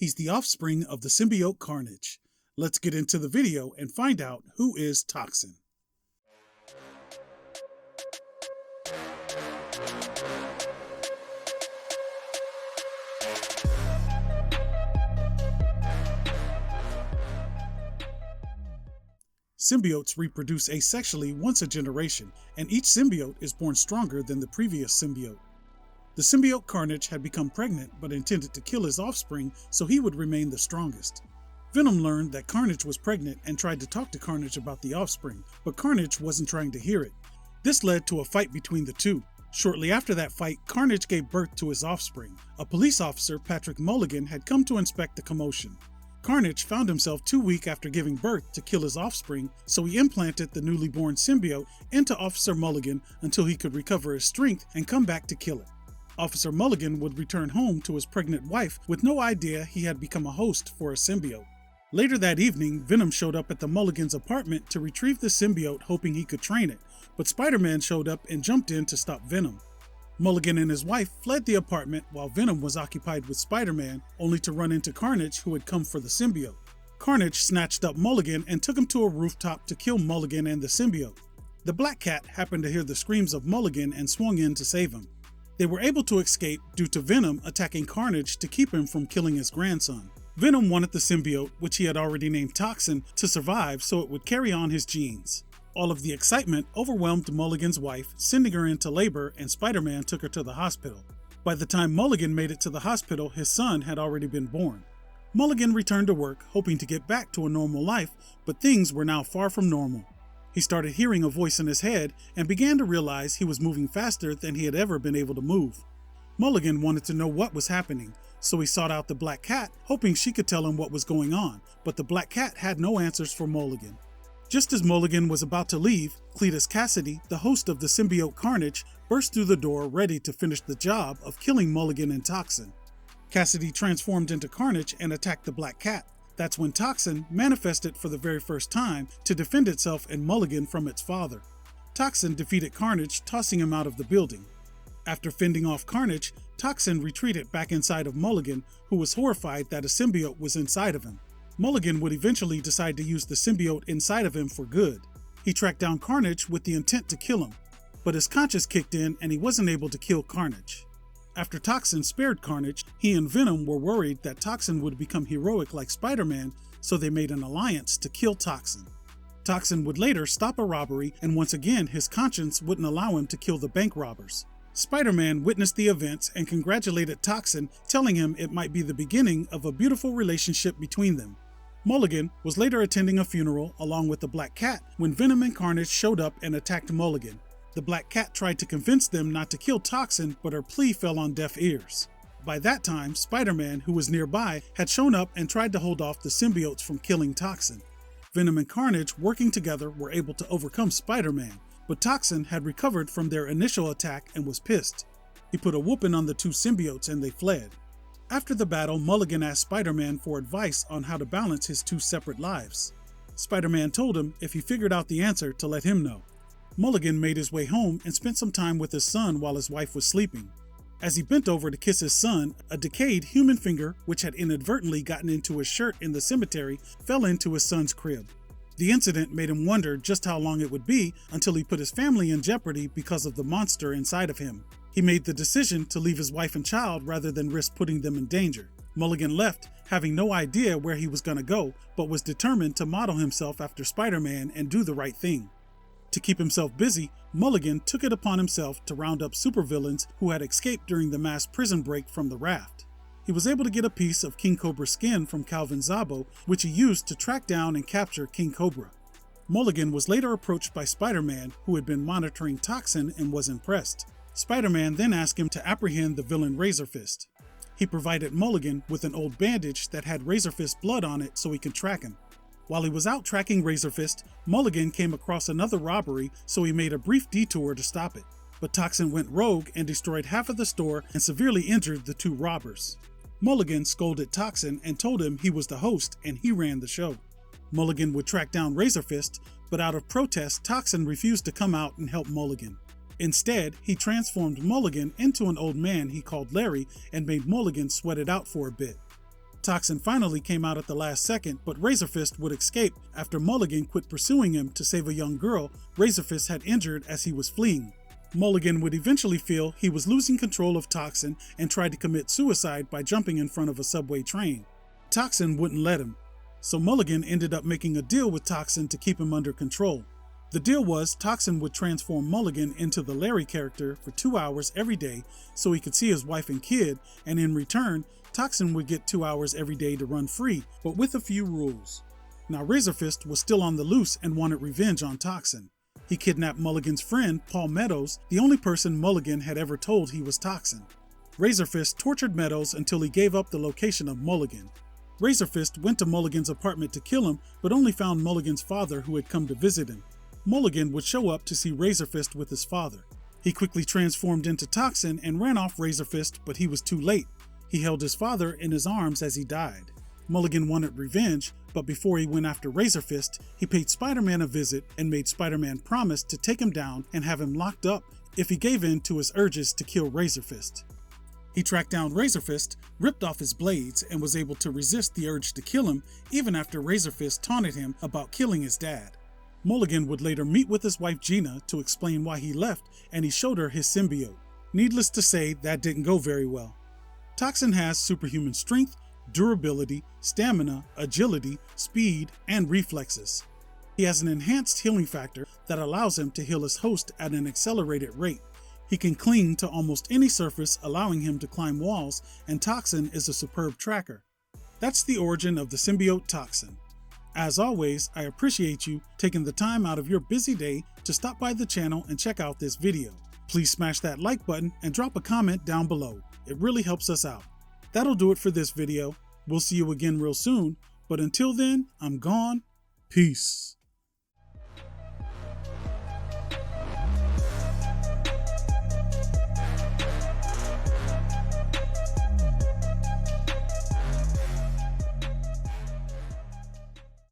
He's the offspring of the symbiote Carnage. Let's get into the video and find out who is Toxin. Symbiotes reproduce asexually once a generation, and each symbiote is born stronger than the previous symbiote. The symbiote Carnage had become pregnant but intended to kill his offspring so he would remain the strongest. Venom learned that Carnage was pregnant and tried to talk to Carnage about the offspring, but Carnage wasn't trying to hear it. This led to a fight between the two. Shortly after that fight, Carnage gave birth to his offspring. A police officer, Patrick Mulligan, had come to inspect the commotion. Carnage found himself too weak after giving birth to kill his offspring, so he implanted the newly born symbiote into Officer Mulligan until he could recover his strength and come back to kill it. Officer Mulligan would return home to his pregnant wife with no idea he had become a host for a symbiote. Later that evening, Venom showed up at the Mulligans' apartment to retrieve the symbiote, hoping he could train it, but Spider-Man showed up and jumped in to stop Venom. Mulligan and his wife fled the apartment while Venom was occupied with Spider-Man, only to run into Carnage, who had come for the symbiote. Carnage snatched up Mulligan and took him to a rooftop to kill Mulligan and the symbiote. The Black Cat happened to hear the screams of Mulligan and swung in to save him. They were able to escape due to Venom attacking Carnage to keep him from killing his grandson. Venom wanted the symbiote, which he had already named Toxin, to survive so it would carry on his genes. All of the excitement overwhelmed Mulligan's wife, sending her into labor, and Spider-Man took her to the hospital. By the time Mulligan made it to the hospital, his son had already been born. Mulligan returned to work, hoping to get back to a normal life, but things were now far from normal. He started hearing a voice in his head and began to realize he was moving faster than he had ever been able to move. Mulligan wanted to know what was happening, so he sought out the Black Cat, hoping she could tell him what was going on, but the Black Cat had no answers for Mulligan. Just as Mulligan was about to leave, Cletus Cassidy, the host of the symbiote Carnage, burst through the door ready to finish the job of killing Mulligan and Toxin. Cassidy transformed into Carnage and attacked the Black Cat. That's when Toxin manifested for the very first time to defend itself and Mulligan from its father. Toxin defeated Carnage, tossing him out of the building. After fending off Carnage, Toxin retreated back inside of Mulligan, who was horrified that a symbiote was inside of him. Mulligan would eventually decide to use the symbiote inside of him for good. He tracked down Carnage with the intent to kill him, but his conscience kicked in and he wasn't able to kill Carnage. After Toxin spared Carnage, he and Venom were worried that Toxin would become heroic like Spider-Man, so they made an alliance to kill Toxin. Toxin would later stop a robbery, and once again his conscience wouldn't allow him to kill the bank robbers. Spider-Man witnessed the events and congratulated Toxin, telling him it might be the beginning of a beautiful relationship between them. Mulligan was later attending a funeral along with the Black Cat when Venom and Carnage showed up and attacked Mulligan. The Black Cat tried to convince them not to kill Toxin, but her plea fell on deaf ears. By that time, Spider-Man, who was nearby, had shown up and tried to hold off the symbiotes from killing Toxin. Venom and Carnage, working together, were able to overcome Spider-Man, but Toxin had recovered from their initial attack and was pissed. He put a whooping on the two symbiotes and they fled. After the battle, Mulligan asked Spider-Man for advice on how to balance his two separate lives. Spider-Man told him if he figured out the answer to let him know. Mulligan made his way home and spent some time with his son while his wife was sleeping. As he bent over to kiss his son, a decayed human finger, which had inadvertently gotten into his shirt in the cemetery, fell into his son's crib. The incident made him wonder just how long it would be until he put his family in jeopardy because of the monster inside of him. He made the decision to leave his wife and child rather than risk putting them in danger. Mulligan left, having no idea where he was going to go, but was determined to model himself after Spider-Man and do the right thing. To keep himself busy, Mulligan took it upon himself to round up supervillains who had escaped during the mass prison break from the raft. He was able to get a piece of King Cobra's skin from Calvin Zabo, which he used to track down and capture King Cobra. Mulligan was later approached by Spider-Man, who had been monitoring Toxin and was impressed. Spider-Man then asked him to apprehend the villain Razorfist. He provided Mulligan with an old bandage that had Razorfist blood on it so he could track him. While he was out tracking Razorfist, Mulligan came across another robbery, so he made a brief detour to stop it. But Toxin went rogue and destroyed half of the store and severely injured the two robbers. Mulligan scolded Toxin and told him he was the host and he ran the show. Mulligan would track down Razorfist, but out of protest, Toxin refused to come out and help Mulligan. Instead, he transformed Mulligan into an old man he called Larry and made Mulligan sweat it out for a bit. Toxin finally came out at the last second, but Razorfist would escape after Mulligan quit pursuing him to save a young girl Razorfist had injured as he was fleeing. Mulligan would eventually feel he was losing control of Toxin and tried to commit suicide by jumping in front of a subway train. Toxin wouldn't let him, so Mulligan ended up making a deal with Toxin to keep him under control. The deal was Toxin would transform Mulligan into the Larry character for 2 hours every day so he could see his wife and kid, and in return, Toxin would get 2 hours every day to run free, but with a few rules. Now Razorfist was still on the loose and wanted revenge on Toxin. He kidnapped Mulligan's friend, Paul Meadows, the only person Mulligan had ever told he was Toxin. Razorfist tortured Meadows until he gave up the location of Mulligan. Razorfist went to Mulligan's apartment to kill him, but only found Mulligan's father who had come to visit him. Mulligan would show up to see Razorfist with his father. He quickly transformed into Toxin and ran off Razorfist, but he was too late. He held his father in his arms as he died. Mulligan wanted revenge, but before he went after Razorfist, he paid Spider-Man a visit and made Spider-Man promise to take him down and have him locked up if he gave in to his urges to kill Razorfist. He tracked down Razorfist, ripped off his blades, and was able to resist the urge to kill him even after Razorfist taunted him about killing his dad. Mulligan would later meet with his wife Gina to explain why he left, and he showed her his symbiote. Needless to say, that didn't go very well. Toxin has superhuman strength, durability, stamina, agility, speed, and reflexes. He has an enhanced healing factor that allows him to heal his host at an accelerated rate. He can cling to almost any surface, allowing him to climb walls, and Toxin is a superb tracker. That's the origin of the symbiote Toxin. As always, I appreciate you taking the time out of your busy day to stop by the channel and check out this video. Please smash that like button and drop a comment down below. It really helps us out. That'll do it for this video. We'll see you again real soon, but until then, I'm gone. Peace.